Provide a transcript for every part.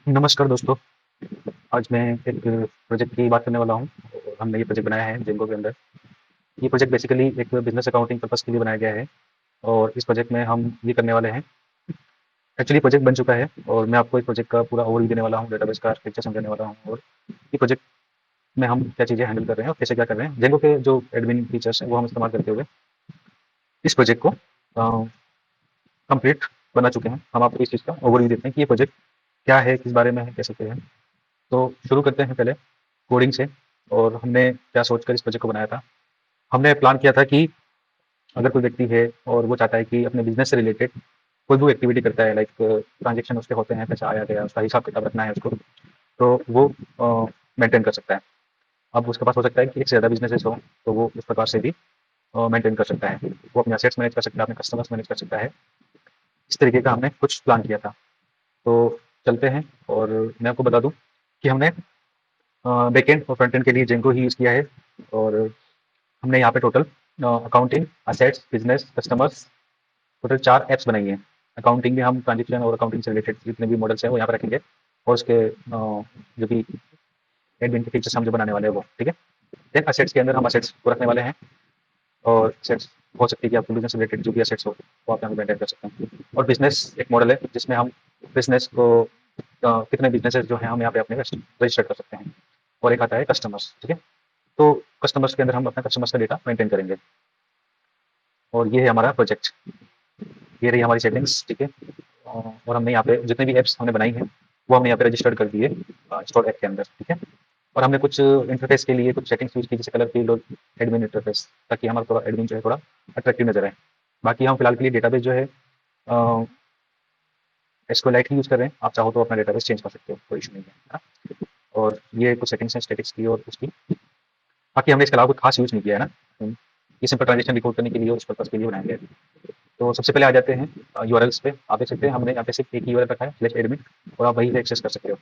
नमस्कार दोस्तों। आज मैं एक प्रोजेक्ट की बात करने वाला हूँ। और हमने ये प्रोजेक्ट बनाया है जेंगो के अंदर। ये प्रोजेक्ट बेसिकली एक बिज़नेस अकाउंटिंग पर्पज़ के लिए बनाया गया है और इस प्रोजेक्ट में हम ये करने वाले हैं। एक्चुअली प्रोजेक्ट बन चुका है और मैं आपको इस प्रोजेक्ट का पूरा ओवरव्यू देने वाला हूँ, डेटाबेस का आर्किटेक्चर समझाने वाला हूँ और ये प्रोजेक्ट में हम क्या चीज़ें हैंडल कर रहे हैं और कैसे क्या कर रहे हैं। जेंगो के जो एडमिन फीचर्स हैं वो हम इस्तेमाल करते हुए इस प्रोजेक्ट को कंप्लीट बना चुके हैं। हम आपको इस चीज़ का ओवरव्यू देते हैं कि ये प्रोजेक्ट क्या है, किस बारे में है, कैसे क्या है। तो शुरू करते हैं पहले कोडिंग से। और हमने क्या सोचकर इस प्रोजेक्ट को बनाया था। हमने प्लान किया था कि अगर कोई व्यक्ति है और वो चाहता है कि अपने बिजनेस से रिलेटेड कोई भी एक्टिविटी करता है, लाइक ट्रांजेक्शन उसके होते हैं, पैसा आया गया, उसका हिसाब किताब रखना है उसको, तो वो मेंटेन कर सकता है। अब उसके पास हो सकता है कि एक से ज़्यादा बिजनेसेस हो, तो वो उस प्रकार से भी मेंटेन कर सकता है। वो अपने असेट्स मैनेज कर सकता है, अपने कस्टमर्स मैनेज कर सकता है। इस तरीके का हमने कुछ प्लान किया था। तो चलते हैं और मैं आपको बता दूं कि हमने बैकएंड और फ्रंट एंड के लिए जेंको ही यूज़ किया है। और हमने यहाँ पे total accounting, assets, business, customers, total 4 apps बनाई हैं। अकाउंटिंग में हम ट्रांज़ैक्शन और अकाउंटिंग से रिलेटेड जितने भी मॉडल्स हैं वो यहाँ पे रखेंगे और उसके जो भी एडमिन के फीचर्स हम जो बनाने वाले हैं वो, ठीक है? देन असेट्स के अंदर हम असेट्स को रखने वाले हैं और असेट्स हो सकती है कि आपके बिज़नेस से रिलेटेड जो भी असेट्स हो, वो आप यहाँ पे मेंटेन कर सकते हैं। और बिज़नेस एक मॉडल है जिसमें हम बिज़नेस को कितने बिज़नेसेस जो हैं हम यहाँ पे अपने रजिस्टर कर सकते हैं। और एक आता है कस्टमर्स, ठीक है? तो कस्टमर्स के अंदर हम अपने कस्टमर्स का डेटा मेंटेन करेंगे और ये है हमारा प्रोजेक्ट। ये रही हमारी सेटिंग्स, ठीक है? और हमने यहाँ पे जितने भी ऐप्स हमने बनाई हैं, वो हमने यहाँ पे रजिस्टर्ड कर दिए स्टोर ऐप के अंदर, ठीक है? और हमने कुछ इंटरफेस के लिए कुछ सेटिंग्स यूज़ की, जैसे कलर फील्ड और एडमिन इंटरफेस, ताकि हमारा थोड़ा एडमिन जो है थोड़ा अट्रैक्टिव नज़र आए। बाकी हम फिलहाल के लिए डेटाबेस जो है एसक्यूएलाइट ही यूज़ कर रहे हैं। आप चाहो तो अपना डेटाबेस चेंज कर सकते हो, कोई इश्यू नहीं है ना? और ये कुछ सेटिंग्स हैं स्टैटिक्स की और उसकी। बाकी हमने इसके अलावा कुछ खास यूज़ नहीं किया है ना। ये सिंपल ट्रांज़ैक्शन रिकॉर्ड करने के लिए और उस पर्पज़ के लिए बनाया गया है। तो सबसे पहले आ जाते हैं यूआरएल्स पे। आप देख सकते हैं हमने यहाँ पे सिर्फ एक ही यूआरएल रखा है /admin और आप वहीं से एक्सेस कर सकते हो।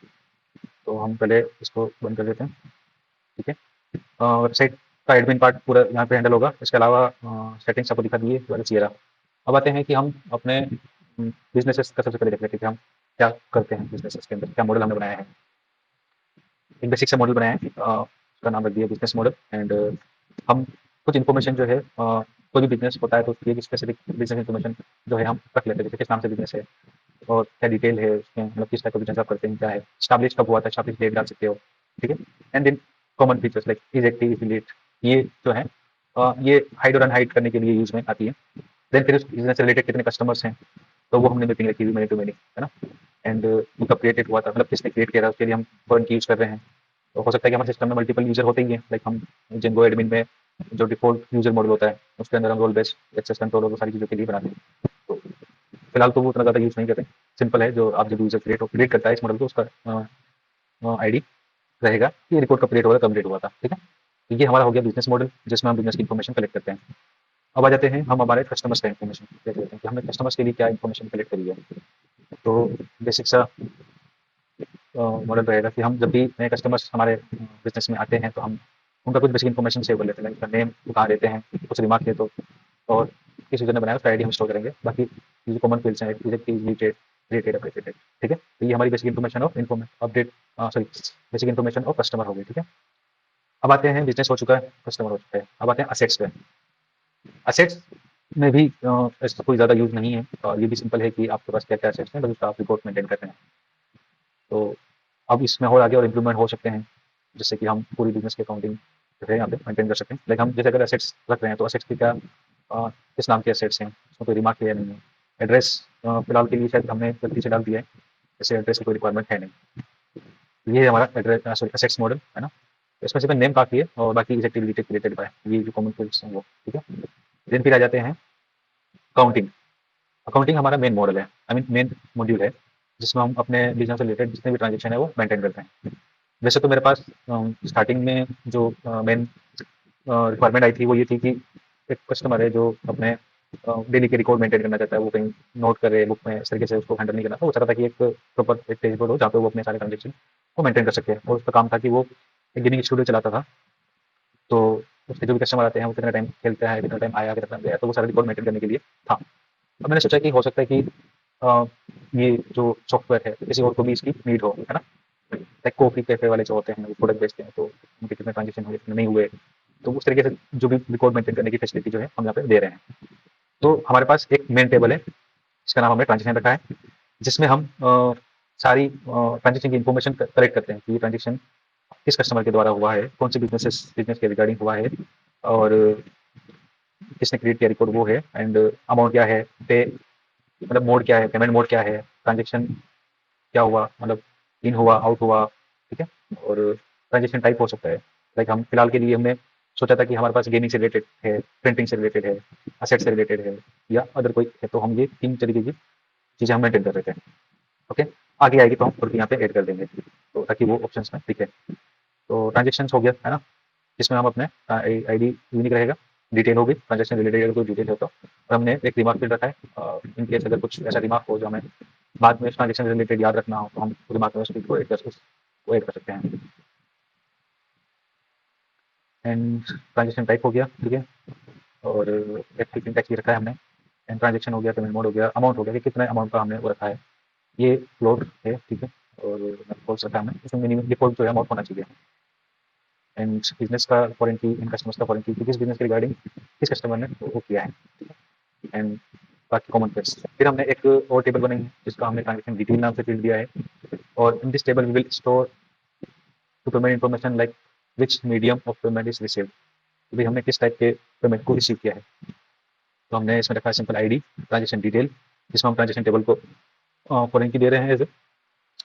तो हम पहले इसको बंद कर देते हैं, ठीक है? वेबसाइट का एडमिन पार्ट पूरा यहाँ पे हैंडल होगा। इसके अलावा सेटिंग्स आपको दिखा दिए यूआरएल्स ये रहा। अब आते हैं कि हम अपने बिज़नेसेस का सबसे पहले देख लेते हैं कि हम क्या करते हैं बिज़नेसेस के अंदर, क्या मॉडल हमने बनाया है। एक बेसिक सा मॉडल बनाया है, उसका नाम रख दिया बिज़नेस मॉडल। एंड हम कुछ इन्फॉर्मेशन जो है कोई भी बिज़नेस होता है तो उसकी एक स्पेसिफिक बिज़नेस इन्फॉर्मेशन जो है हम रख लेते हैं, जैसे किस नाम से बिज़नेस है और क्या डिटेल है उसमें, मतलब किस टाइप का बिज़नेस आप करते हैं, क्या है, एस्टैब्लिश कब हुआ था, एस्टैब्लिश डेट डाल सकते हो, ठीक है? And then common features like is active, is delete, ये जो है ये हाइड और अनहाइड करने के लिए यूज़ में आती है। देन फिर उस बिज़नेस से रिलेटेड कितने कस्टमर्स हैं, तो वो हमने मैपिंग रखी हुई मनी टू मनी, है ना? एंड ये कब क्रिएटेड हुआ था, मतलब किसने क्रिएट किया था, उसके लिए हम फॉरेन की यूज़ कर रहे हैं। तो हो सकता है कि हमारे सिस्टम में मल्टीपल यूज़र होते ही हैं, लाइक हम जेंगो एडमिन में जो डिफ़ॉल्ट यूज़र मॉडल होता है, उसके अंदर हम रोल बेस्ड एक्सेस कंट्रोल और वो सारी चीज़ों के लिए बनाते हैं। तो फिलहाल तो वो उतना ज़्यादा यूज़ नहीं करते। सिंपल है, जो आप जब यूज़र क्रिएट करता है इस मॉडल को, उसका आईडी रहेगा कि रिपोर्ट कब क्रिएट हुआ था, कब डेट हुआ था, ठीक है? तो ये हमारा हो गया बिज़नेस मॉडल, जिसमें हम बिज़नेस की इन्फॉर्मेशन कलेक्ट करते हैं। अब आ जाते हैं हम हमारे कस्टमर्स का इन्फॉर्मेशन देख लेते हैं कि हमने कस्टमर्स के लिए क्या इन्फॉर्मेशन कलेक्ट करी है। तो बेसिक सा मॉडल रहेगा कि हम जब भी नए कस्टमर्स हमारे बिज़नेस में आते हैं, तो हम उनका कुछ बेसिक इन्फॉर्मेशन सेव कर लेते हैं, उनका नेम कहाँ देते हैं, कुछ रिमार्क है तो, और किस यूज़र ने बनाया उसका आईडी हम स्टोर करेंगे। बाकी ये जो कॉमन फील्ड्स हैं, रिलेटेड, रिलेटेड, अपडेटेड, ठीक है? तो ये हमारी basic information of update, sorry, basic information of customer हो गई, ठीक है? अब आते हैं बिज़नेस हो चुका है, कस्टमर हो चुका है, अब आते हैं असेट्स पे। असेट्स में भी ऐसा कोई ज़्यादा यूज़ नहीं है और ये भी सिंपल है कि आपके पास क्या-क्या असेट्स हैं, बस उसका आप रिपोर्ट मेंटेन करते हैं। तो अब इसमें और आगे और इम्प्रूवमेंट हो सकते हैं, जिससे कि हम पूरी बिज़नेस की अकाउंटिंग जो है यहाँ पे मेंटेन कर सकते हैं। लाइक हम जैसे अगर एसेट्स रख रहे हैं, तो एसेट्स की क्या किस नाम के एसेट्स हैं, उसमें कोई रिमार्क है या नहीं है। एड्रेस फिलहाल के लिए शायद हमने गलती से डाल दिया है, जैसे एड्रेस की कोई रिक्वायरमेंट है नहीं। ये है हमारा सॉरी एसेट्स मॉडल, है ना? तो इसमें सिर्फ नेम काफ़ी है और बाकी एग्जैक्टिव रिलेटेड बाय ये जो कॉमन फील्ड्स हैं वो, ठीक है? देन फिर आ जाते हैं अकाउंटिंग। अकाउंटिंग हमारा मेन मॉडल है, आई मीन मेन मॉड्यूल है, जिसमें हम अपने बिज़नेस से रिलेटेड जितने भी ट्रांज़ैक्शन है वो मेंटेन करते हैं। वैसे तो मेरे पास स्टार्टिंग में जो मेन रिक्वायरमेंट आई थी वो ये थी कि एक कस्टमर है जो अपने डेली के रिकॉर्ड मेंटेन करना चाहता है, वो कहीं नोट करे बुक में, इस तरीके से उसको हैंडल नहीं करना था। वो चाहता था कि एक प्रॉपर एक पेज बोर्ड हो जहाँ पे वो अपने सारे ट्रांज़ैक्शन को मेंटेन कर सके, और उसका काम था कि वो एक गेमिंग स्टूडियो चलाता था। तो उसके जो भी कस्टमर आते हैं वो कितना टाइम खेलता है, कितना टाइम आया, कितना टाइम गया, तो वो सारा रिकॉर्ड मेंटेन करने के लिए था। अब मैंने सोचा कि हो सकता है कि ये जो सॉफ्टवेयर है किसी और को भी इसकी नीड हो, है ना? लाइक कॉफ़ी कैफ़े वाले जो होते हैं वो प्रोडक्ट बेचते हैं, तो उनके कितने ट्रांज़ैक्शन हुए, कितने नहीं हुए, तो उस तरीके से जो भी रिकॉर्ड मेंटेन करने की फैसिलिटी जो है हम यहाँ पे दे रहे हैं। तो हमारे पास एक मेन टेबल है, जिसका नाम हमने ट्रांज़ैक्शन रखा है, जिसमें हम ट्रांज़ैक्शन की इन्फॉर्मेशन कलेक्ट करते हैं कि ये ट्रांज़ैक्शन किस कस्टमर के द्वारा हुआ है, कौन से बिज़नेस के रिगार्डिंग हुआ है और किसने क्रिएट किया रिकॉर्ड वो है, एंड अमाउंट क्या है, पे मतलब मोड क्या है, पेमेंट मोड क्या है, ट्रांज़ैक्शन क्या हुआ, मतलब इन हुआ, आउट हुआ, ठीक है? और ट्रांज़ैक्शन टाइप हो सकता है। लाइक हम फिलहाल के लिए हमने सोचा था कि हमारे पास गेमिंग से रिलेटेड है, प्रिंटिंग से रिलेटेड है, एसेट से रिलेटेड है या अदर कोई है, तो हम ये 3 तरीके की चीज़ें हम मेंटेन कर रहे थे। ओके? आगे आएगी तो हम और भी यहाँ पे ऐड कर देंगे, तो ताकि वो ऑप्शंस में दिखे। तो ट्रांज़ैक्शंस हो गया, है ना? जिसमें हम अपने आईडी यूनिक रहेगा, डिटेल होगी, ट्रांज़ैक्शन रिलेटेड अगर कोई डिटेल हो तो। और हमने एक रिमार्क फील्ड रखा है, इन केस अगर कुछ ऐसा रिमार्क हो जो हमें बाद में ट्रांज़ैक्शन रिलेटेड याद रखना हो, तो हम रिमार्क में उस फील्ड को ऐड कर सकते हैं। एंड ट्रांज़ैक्शन टाइप हो गया, ठीक है? और एक्टिव सिंटैक्स भी रखा है हमने। एंड ट्रांज़ैक्शन हो गया, पेमेंट मोड हो गया, अमाउंट हो गया कि कितने अमाउंट का हमने वो रखा है। ये फ्लोट है, ठीक है? और फॉल्स रखा है हमने, इसमें मिनिमम डिफ़ॉल्ट जो है अमाउंट होना चाहिए। एंड बिज़नेस का फॉरेन की, इन कस्टमर्स का फॉरेन की, किस बिज़नेस के रिगार्डिंग किस कस्टमर ने वो किया है, एंड बाकी कॉमन फिल्ड्स। फिर हमने एक और टेबल बनाई है, जिसका हमने ट्रांज़ैक्शन डिटेल नाम से फील्ड दिया है। और in this table we will store to payment information like which medium of payment is received. अभी हमने किस टाइप के पेमेंट को रिसीव किया है। तो हमने इसमें रखा है सिंपल आईडी, ट्रांज़ैक्शन डिटेल, जिसमें हम ट्रांज़ैक्शन टेबल को फॉरेन की दे रहे हैं एज़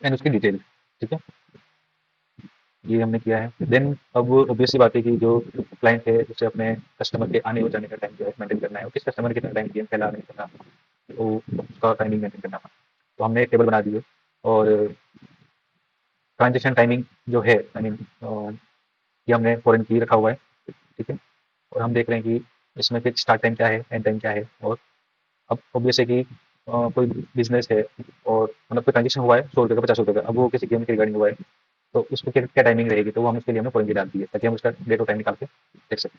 एंड उसकी डिटेल, ठीक है? ये हमने किया है। देन अब ऑब्वियस सी बात है कि जो क्लाइंट है उसे अपने कस्टमर के आने और जाने का टाइम जो है मेंटेन करना है, और किस कस्टमर ने कितना टाइम गेम खेला नहीं खेला, तो उसका टाइमिंग मेंटेन करना था। तो हमने एक टेबल बना दी है, और ट्रांज़ैक्शन टाइमिंग जो है, आई मीन ये हमने फॉरेन की रखा हुआ है, ठीक है? और हम देख रहे हैं कि इसमें फिर स्टार्ट टाइम क्या है, एंड टाइम क्या है। और अब ऑब्वियस है कि कोई बिज़नेस है और मतलब कोई ट्रांज़ैक्शन हुआ है ₹100 का, ₹50 का, अब वो किसी गेम के रिगार्डिंग हुआ है, तो उसमें क्या क्या टाइमिंग रहेगी, तो वो हम उसके लिए हमने फॉरेन की डाल दी है, ताकि हम उसका डेट और टाइम निकाल के देख सकें।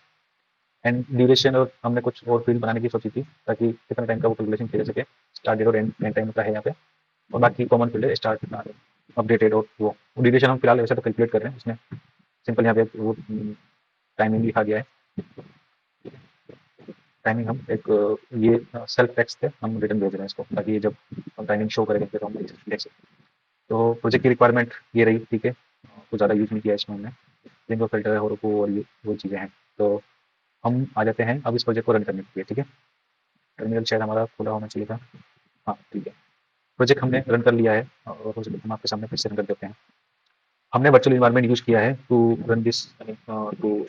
एंड ड्यूरेशन, और हमने कुछ और फील्ड बनाने की सोची थी, ताकि कितना टाइम का वो कैलकुलेशन किया जा सके। स्टार्ट डेट और एंड टाइम होता है यहाँ पे, और बाकी कॉमन फील्ड है स्टार्ट, अपडेटेड और वो ड्यूरेशन हम फिलहाल वैसे तो कैलकुलेट कर रहे हैं इसमें। सिंपल यहाँ पे वो टाइमिंग लिखा गया है। टाइमिंग हम एक ये सेल्फ टेक्स्ट है, हम रिटर्न भेज रहे हैं इसको, ताकि जब हम टाइमिंग शो करेंगे तो हम देख सकते। तो प्रोजेक्ट की रिक्वायरमेंट ये रही, ठीक है? कुछ ज़्यादा यूज़ नहीं किया इसमें हमने, जिनको फिल्टर है और को, और ये वो चीज़ें हैं। तो हम आ जाते हैं अब इस प्रोजेक्ट को रन करने के लिए, ठीक है? टर्मिनल शायद हमारा खुला होना चाहिए था। हाँ, ठीक है। प्रोजेक्ट हमने रन कर लिया है, और हो सके तो हम आपके सामने फिर से रन कर देते हैं। हमने वर्चुअल एनवायरनमेंट यूज़ किया है to run this, to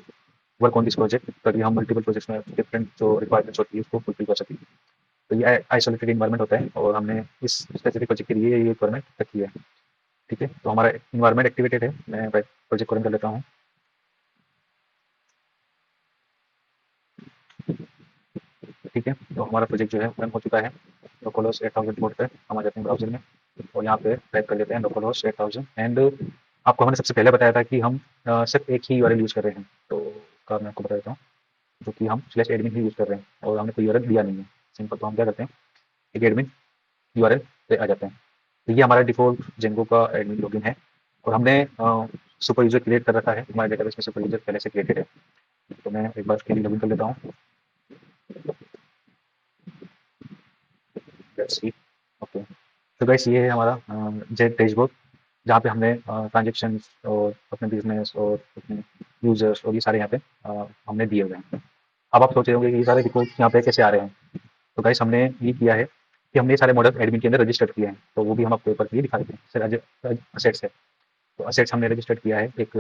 work on this project, ताकि हम मल्टीपल प्रोजेक्ट्स में डिफरेंट जो रिक्वायरमेंट्स होती है उसको फुलफिल कर सकें। तो ये आइसोलेटेड एनवायरनमेंट होता है, और हमने इस स्पेसिफिक प्रोजेक्ट के लिए ये रिक्वायरमेंट रखी है, ठीक है? तो हमारा एनवायरनमेंट एक्टिवेटेड है, मैं प्रोजेक्ट को रन कर लेता हूँ। ठीक है? तो हमारा प्रोजेक्ट जो है रन हो चुका है। लोकलहोस्ट 8000 पोर्ट पे हम आ जाते हैं ब्राउज़र में, और यहाँ पे टाइप कर लेते हैं लोकलहोस्ट 8000। एंड आपको हमने सबसे पहले बताया था कि हम सिर्फ एक ही यूआरएल यूज़ कर रहे हैं, तो उसका मैं आपको बता देता हूँ, जो कि हम /admin ही यूज़ कर रहे हैं, और हमने कोई यूआरएल दिया नहीं है। सिंपल, तो हम क्या करते हैं, एक एडमिन यूआरएल पे आ जाते हैं। तो ये हमारा डिफ़ॉल्ट जेंगो का एडमिन लॉगिन है, और हमने सुपर यूज़र क्रिएट कर रखा है, हमारे डेटाबेस में सुपर यूज़र पहले से क्रिएटेड है। तो मैं एक बार उसके लिए लॉगिन कर लेता हूँ। Let's see. ओके, तो गाइस ये है हमारा जेट डैशबोर्ड, जहाँ पे हमने ट्रांजैक्शंस और अपने बिजनेस और अपने यूजर्स और ये सारे यहाँ पे हमने दिए हुए हैं। अब आप सोच रहे होंगे कि ये सारे रिपोर्ट्स यहाँ पे कैसे आ रहे हैं। तो गाइस हमने ये किया है कि हमने ये सारे मॉडल एडमिन के अंदर रजिस्टर किए हैं, तो वो भी हम आपको ऊपर के लिए दिखा देते हैं। सर असेट्स है, तो असेट्स हमने रजिस्टर्ड किया है एक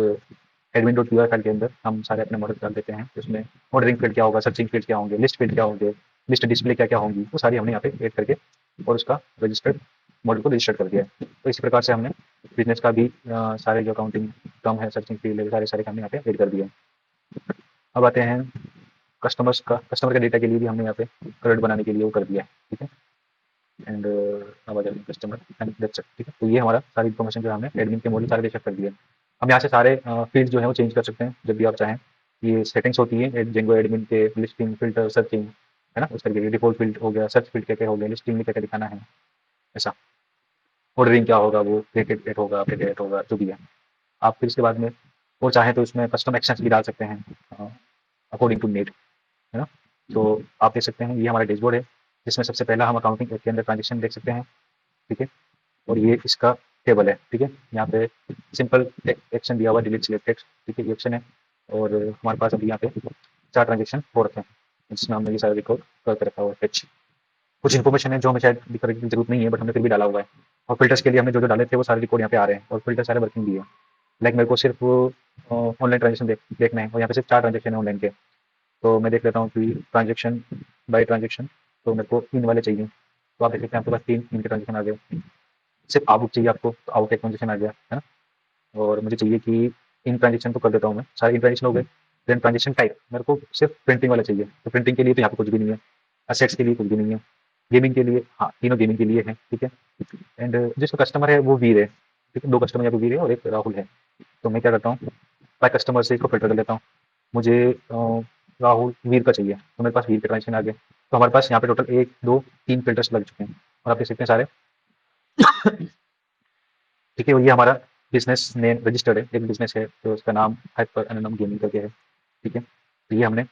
एडमिन डॉट फाइल के अंदर। हम सारे अपने मॉडल डाल देते हैं, उसमें ऑर्डरिंग फील्ड क्या होगा, सर्चिंग फील्ड क्या होंगे, लिस्ट फील्ड क्या होंगे, लिस्ट डिस्प्ले क्या क्या होंगी, वो सारी हमने यहाँ पे ऐड करके और उसका रजिस्टर्ड मॉडल को रजिस्टर कर दिया है। तो इसी प्रकार से हमने बिजनेस का भी सारे जो अकाउंटिंग टर्म है, सर्चिंग फील्ड है, सारे सारे हमने यहाँ पे ऐड कर दिए हैं। अब आते हैं कस्टमर का डेटा के लिए भी हमने यहाँ पे करेक्ट बनाने के लिए वो कर दिया है, ठीक है? एंड अब आ जाते हैं कस्टमर एंड दैट्स इट, ठीक है? तो ये हमारा सारी इन्फॉर्मेशन जो है हमने एडमिन के मॉडल सारे रजिस्टर कर दिए। हम यहाँ से सारे फील्ड जो है वो चेंज कर सकते हैं जब भी आप चाहें। ये सेटिंग्स होती है जेंगो एडमिन के, लिस्टिंग, फिल्टर, सर्चिंग, है ना? उस तरीके के डिफॉल्ट फील्ड हो गया, सर्च फील्ड क्या क्या हो गया, लिस्टिंग में क्या क्या दिखाना है, ऐसा। ऑर्डरिंग क्या होगा, वो क्रेडिट डेट होगा, पे डेट होगा, जो भी है। आप फिर इसके बाद में वो चाहें तो इसमें कस्टम एक्शंस भी डाल सकते हैं अकॉर्डिंग टू नीड, है ना? तो आप देख सकते हैं ये हमारा डैशबोर्ड है, जिसमें सबसे पहला हम अकाउंटिंग के अंदर ट्रांजेक्शन देख सकते हैं, ठीक है? और ये इसका टेबल है, ठीक है? यहाँ पे सिंपल एक्शन दिया हुआ डिलीट सिलेक्टेड, ठीक है? ये एक्शन है और हमारे पास अभी यहाँ पे 4 ट्रांजेक्शन हो रखे हैं, जिसमें हमने ये सारा रिकॉर्ड करके रखा हुआ है फेच। कुछ इन्फॉर्मेशन है जो हमें शायद दिख करने की जरूरत नहीं है, बट हमने फिर भी डाला हुआ है। और फिल्टर्स के लिए हमने जो डाले थे वो सारे रिकॉर्ड यहाँ पे आ रहे हैं और फिल्टर सारे वर्किंग भी है। लाइक मेरे को सिर्फ ऑनलाइन ट्रांजेक्शन देखना है और यहाँ पे सिर्फ 4 ट्रांजेक्शन है ऑनलाइन के। तो मैं देख लेता हूँ कि ट्रांजेक्शन बाय ट्रांजेक्शन, तो मेरे को 3 वाले चाहिए। तो आप देख सकते हैं आपके पास 3 के ट्रांजेक्शन आ गए। सिर्फ आउट चाहिए आपको, तो आउट एक ट्रांजेक्शन आ गया, है ना? और मुझे चाहिए कि इन ट्रांजेक्शन तो कर देता हूँ मैं, सारे इन ट्रांजेक्शन हो गए। देन ट्रांजेक्शन टाइप मेरे को सिर्फ प्रिंटिंग वाला चाहिए, तो प्रिंटिंग के लिए तो यहाँ पे कुछ भी नहीं है, असेट्स के लिए कुछ भी नहीं है, गेमिंग के लिए हाँ, तीनों गेमिंग के लिए है, ठीक है? एंड जिसका कस्टमर है वो वीर है, ठीक है? 2 कस्टमर यहाँ पे वीर है और एक राहुल है। तो मैं क्या करता हूँ, बाय कस्टमर से इसको फिल्टर कर लेता हूँ। मुझे राहुल वीर का चाहिए, तो मेरे पास वीर के ट्रांजेक्शन आ गए। तो हमारे पास यहाँ पे टोटल 1, 2, 3 फिल्टर्स लग चुके हैं और आप देख सकते हैं सारे, ठीक है? और ये हमारा बिजनेस नेम रजिस्टर्ड है, एक बिजनेस है तो उसका नाम हाइपर एनोनम गेमिंग करके है, ठीक है? तो ये हमने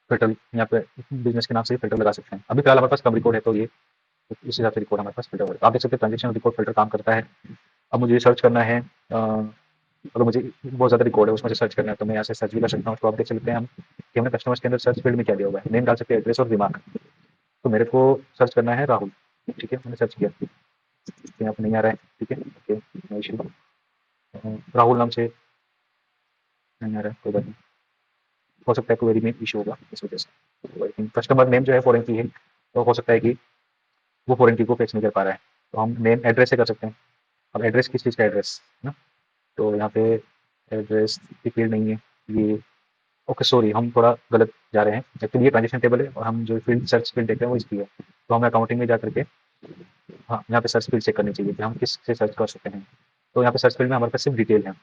फिल्टर यहाँ पे बिजनेस के नाम से फिल्टर लगा सकते हैं। अभी फिलहाल हमारे पास कम रिकॉर्ड है तो ये इस हिसाब से रिकॉर्ड हमारे पास फिल्टर होगा। आप देख सकते हैं ट्रांजेक्शन रिकॉर्ड फिल्टर काम करता है। अब मुझे सर्च करना है, अगर मुझे बहुत ज़्यादा रिकॉर्ड है उसमें से सर्च करना है तो मैं यहाँ से सर्च भी कर सकता हूँ। तो आप देख सकते हैं हम कि हमने कस्टमर्स के अंदर सर्च फील्ड में क्या दिया हुआ है, नेम डाल सकते हैं, एड्रेस और दिमाग। तो मेरे को सर्च करना है राहुल, ठीक है? मैंने सर्च किया तो यहाँ पे नहीं आ रहा है, ठीक है? Okay, no issue. राहुल नाम से नहीं आ रहा है, कोई बात नहीं, हो सकता है कोई वेरी में इशू होगा इस वजह से। कस्टमर नेम जो है फॉरेन की है, तो हो सकता है कि वो फॉरेन की को फेच नहीं कर पा रहा है। तो हम नेम एड्रेस से कर सकते हैं। अब एड्रेस किस चीज़ का एड्रेस है ना? तो यहाँ पे एड्रेस की फील्ड नहीं है ये। ओके सॉरी, हम थोड़ा गलत जा रहे हैं। एक्चुअली ये ट्रांजेक्शन टेबल है और हम जो फील्ड सर्च फील्ड देख रहे हैं वो इसकी है। तो हमें अकाउंटिंग में जा करके हाँ, यहाँ पे सर्च फील्ड चेक करनी चाहिए कि हम किस से सर्च कर सकते हैं। तो यहाँ पे सर्च फील्ड में हमारे पास सिर्फ डिटेल है,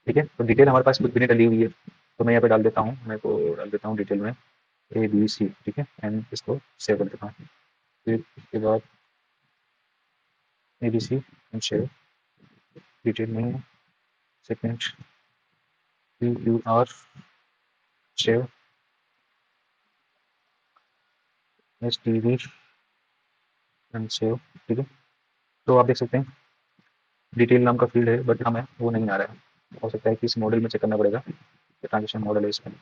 ठीक है? तो डिटेल हमारे पास कुछ भी नहीं डली हुई है, तो मैं यहाँ पे डाल देता हूँ, मैं को डाल देता हूँ डिटेल में ABC, ठीक है? एंड इसको सेव कर देता हूँ। फिर इसके बाद ABC एंड सेव, डिटेल नहीं है, second PUR save, STV and save, ठीक है? तो आप देख सकते हैं डिटेल नाम का फील्ड है बट हमें वो नहीं आ रहा है। हो सकता है कि इस मॉडल में चेक करना पड़ेगा, ट्रांजेक्शन मॉडल है इसमें।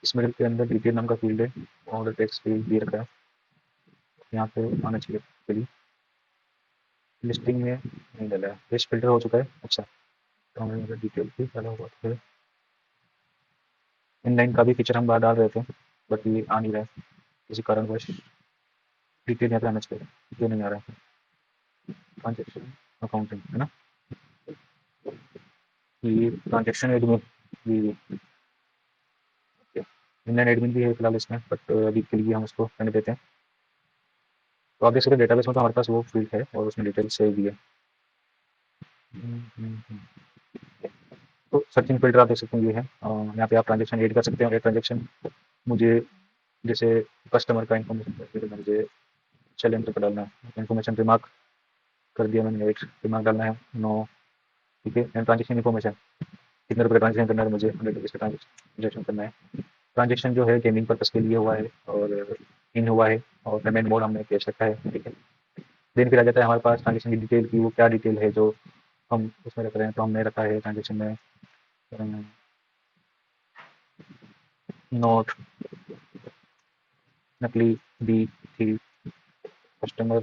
इस मॉडल के अंदर डिटेल नाम का फील्ड है, ऑर्डर टेक्स्ट फील्ड भी रखा है, यहाँ पे आना चाहिए चलिए। लिस्टिंग में नहीं डाला है, पेज फिल्टर हो चुका है। अच्छा, तो हमें मतलब डिटेल भी डाला हुआ है। इनलाइन का भी फीचर हम बाहर डाल रहे थे बट ये आ नहीं रहा है किसी कारणवश। डिटेल यहाँ पे आना चाहिए, ये नहीं आ रहा है। ट्रांजेक्शन अकाउंटिंग है ना, ये ट्रांजेक्शन एडमिन भी, इनलाइन एडमिन भी है फिलहाल इसमें, बट अभी के लिए हम उसको रहने देते हैं। तो आप देख सकते हैं डेटाबेस में तो हमारे पास वो फील्ड है और उसमें डिटेल सेव भी है। तो सर्चिंग फिल्टर आप देख सकते हैं ये है, यहाँ पे आप ट्रांजेक्शन ऐड कर सकते हैं और ट्रांजेक्शन मुझे जैसे कस्टमर का इन्फॉर्मेशन मुझे चैलेंज पर डालना है, इन्फॉर्मेशन रिमार्क कर दिया मैंने, एक रिमार्क डालना है, नो, ठीक है? एंड ट्रांजेक्शन इन्फॉर्मेशन कितने रुपये ट्रांजेक्शन करना है, मुझे 100 रुपीज़ का ट्रांजेक्शन करना है। ट्रांजेक्शन जो है गेमिंग पर्पस के लिए हुआ है और इन हुआ है और पेमेंट मोड हमने कैश रखा है, ठीक है? देन फिर आ जाता है हमारे पास ट्रांजेक्शन की डिटेल की, वो क्या डिटेल है जो हम उसमें रख रहे हैं। तो हमने रखा है ट्रांजेक्शन में नोट, नकली दी थी कस्टमर,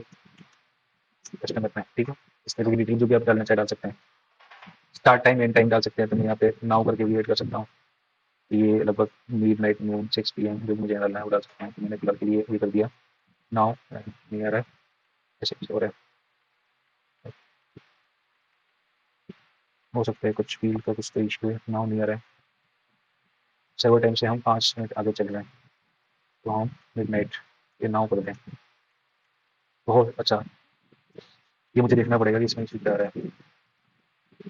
कस्टमर में, ठीक है? इस तरह की डिटेल जो भी आप डालना चाहे डाल सकते हैं। स्टार्ट टाइम एंड टाइम डाल सकते हैं, तो मैं यहाँ पे नाउ करके भी ऐड कर सकता हूँ। ये लगभग मिडनाइट नून 6 PM जो मुझे डालना है वो डाल सकता हूँ। तो मैंने फिलहाल के लिए ये कर दिया नाउ, नहीं आ रहा है, ऐसे कुछ हो रहा है, हो सकता है कुछ फील्ड का कुछ तो इशू है, नाउ नहीं आ रहा है। सर्वर टाइम से हम 5 मिनट आगे चल रहे हैं, तो हम मिडनाइट ये नाउ कर दें। बहुत अच्छा, ये मुझे देखना पड़ेगा कि इसमें इशू क्या आ रहा है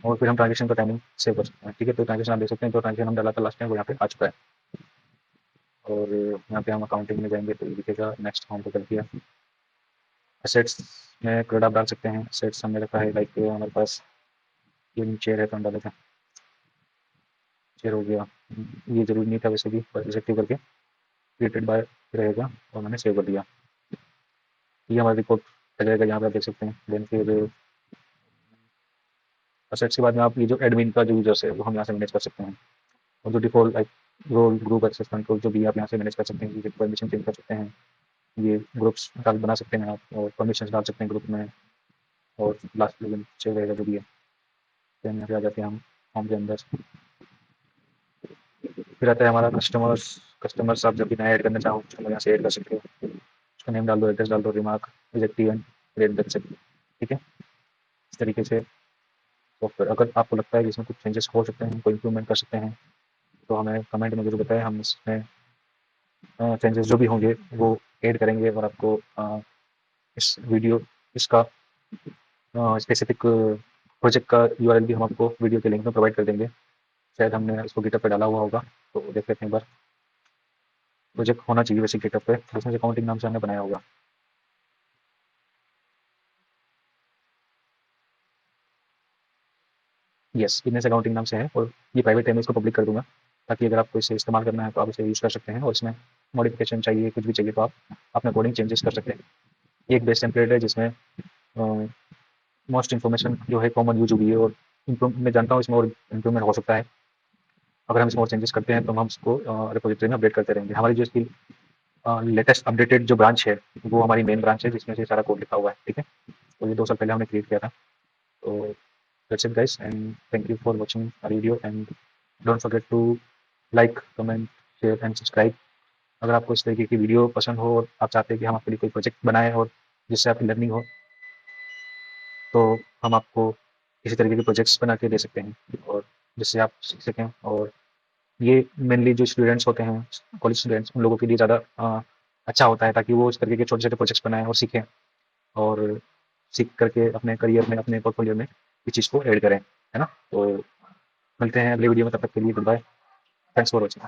और फिर हम ट्रांजेक्शन का टाइमिंग सेव कर सकते हैं, ठीक है? तो ट्रांजेक्शन आप देख सकते हैं, जो ट्रांजेक्शन हम डाला था लास्ट टाइम वो यहाँ पे आ चुका है। और यहाँ पे हम अकाउंटिंग में जाएंगे तो ये दिखेगा, नेक्स्ट हम पे कर दिया, एसेट्स में प्रोडक्ट आप डाल सकते हैं। सेट्स हमने रखा है लाइक हमारे पास ये चेयर है तो हम डाल देते हैं, चेयर हो गया। ये जरूरी नहीं था वैसे भी, पर रिजेक्टिव करके क्रिएटेड बाय रहेगा और मैंने सेव कर दिया। ये हमारा रिपोर्ट आ जाएगा, यहाँ पे आप देख सकते हैं। देन फिर असेट्स के बाद में आप ये जो एडमिन का जो यूजर्स है वो हम यहाँ से मैनेज कर सकते हैं, और जो default like role group access control जो भी आप यहाँ से मैनेज कर सकते हैं, ये परमिशन चेंज कर सकते हैं, ये ग्रुप्स डाल बना सकते हैं आप, और परमिशन डाल सकते हैं ग्रुप में, और लास्ट में चेक रहेगा जो भी है। फिर यहाँ पे आ जाते हैं हम फॉर्म के अंदर। फिर आता है हमारा कस्टमर्स। कस्टमर्स आप जब भी नया ऐड करना चाहो तो यहाँ से ऐड कर सकते हो, उसका नेम डाल दो, एड्रेस डाल दो, रिमार्क एडजेक्टिव एंड रेट दे सकते हो। ठीक है, इस तरीके से। तो फिर अगर आपको लगता है कि इसमें कुछ चेंजेस हो सकते हैं, कोई इंप्रूवमेंट कर सकते हैं, तो हमें कमेंट में जरूर बताएं, हम इसमें चेंजेस जो भी होंगे वो ऐड करेंगे, और आपको इस वीडियो इसका स्पेसिफिक प्रोजेक्ट का यूआरएल भी हम आपको वीडियो के लिंक में प्रोवाइड कर देंगे। शायद हमने इसको गिटहब पे डाला हुआ होगा, तो देख लेते हैं एक बार। प्रोजेक्ट होना चाहिए वैसे गिटहब पे, बिजनेस अकाउंटिंग नाम से हमने बनाया होगा। यस, बिजनेस अकाउंटिंग नाम से है, और ये प्राइवेट है, मैं इसको पब्लिक कर दूंगा, ताकि अगर आपको इसे इस्तेमाल करना है तो आप इसे यूज़ कर सकते हैं, और इसमें मॉडिफिकेशन चाहिए, कुछ भी चाहिए तो आप अपने अकॉर्डिंग चेंजेस कर सकते हैं। ये एक बेस्ट टेम्पलेट है जिसमें मोस्ट इन्फॉर्मेशन जो है कॉमन यूज हुई है, और इम्प्रूव मैं जानता हूँ इसमें और इम्प्रूवमेंट हो सकता है। अगर हम इसमें और चेंजेस करते हैं तो हम इसको रिपोजिटरी में अपडेट करते रहेंगे। हमारी जो इसकी लेटेस्ट अपडेटेड जो ब्रांच है वो हमारी मेन ब्रांच है, जिसमें से सारा कोड लिखा हुआ है। ठीक है, तो ये 2 साल पहले हमने क्रिएट किया था। तो that's it guys, and thank you for watching our video, and don't forget to like, comment, share and subscribe. अगर आपको इस तरीके की वीडियो पसंद हो, और आप चाहते हैं कि हम आपके लिए कोई प्रोजेक्ट बनाएं और जिससे आपकी लर्निंग हो, तो हम आपको इसी तरीके के प्रोजेक्ट्स बना के दे सकते हैं, और जिससे आप सीख सकें। और ये मेनली जो स्टूडेंट्स होते हैं, कॉलेज स्टूडेंट्स, उन लोगों के लिए ज़्यादा अच्छा होता है, ताकि वो इस तरीके के छोटे-छोटे प्रोजेक्ट्स बनाएँ और सीखें, और सीख करके अपने करियर में, अपने पोर्टफोलियो में इस चीज़ को ऐड करें, है ना? तो मिलते हैं अगले वीडियो में, तब तक के लिए good bye. Thanks for watching.